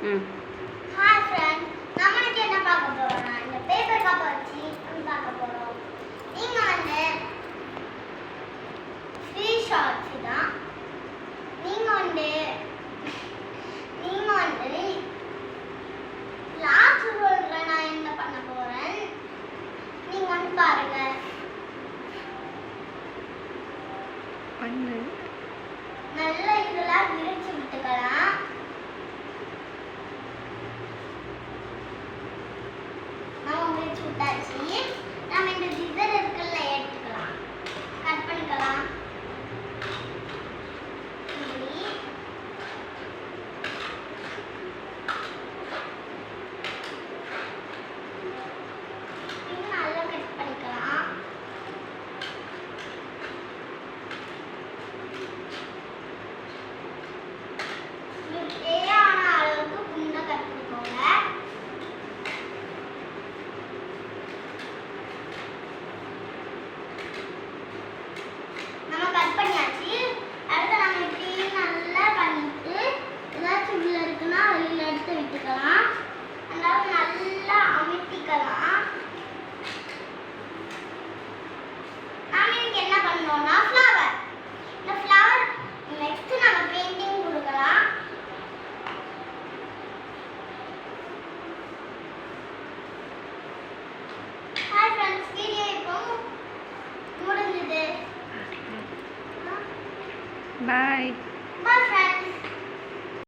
ம். Hi friends, நம்ம இன்னைக்கு என்ன பார்க்க போறோம்னா இந்த பேப்பர் கப்பை வச்சு நம்ம பார்க்க போறோம். நீங்க வந்து ஃப்ரீ ஷார்ட்ஸ் தான். நீங்க வந்து லாஸ்ட் சொல்ற நான் என்ன பண்ண போறேன் நீங்க வந்து பாருங்க. பண்ணு. நல்ல இதெல்லாம் விரிச்சு விட்டுக்கலாம். நம்ம விரிச்சு விட்டாச்சு. நம்ம இந்த சிசர் இருக்குல்ல எடுத்துக்கலாம், கட் பண்ணிக்கலாம். நல்லா கட் பண்ணிக்கலாம். தேவையான அளவுக்கு குண்டா கட் பண்ணிக்கோங்க. நம்ம கட் பண்ணியாச்சு. அடுத்து நம்ம இப்படி நல்லா பண்ணிட்டு ஏதாச்சும் உள்ள இருக்குன்னா வெளியில எடுத்து விட்டுக்கலாம். அதாவது நல்லா அமுத்திக்கலாம். நாம இன்னைக்கு என்ன பண்ணோம்னா ஃப்ளவர். இந்த ஃப்ளவர் நெக்ஸ்ட் நம்ம பெயிண்டிங் கொடுக்கலாம். ஹாய் ஃப்ரெண்ட்ஸ், வீடியோ இப்போ முடிஞ்சது. பாய்.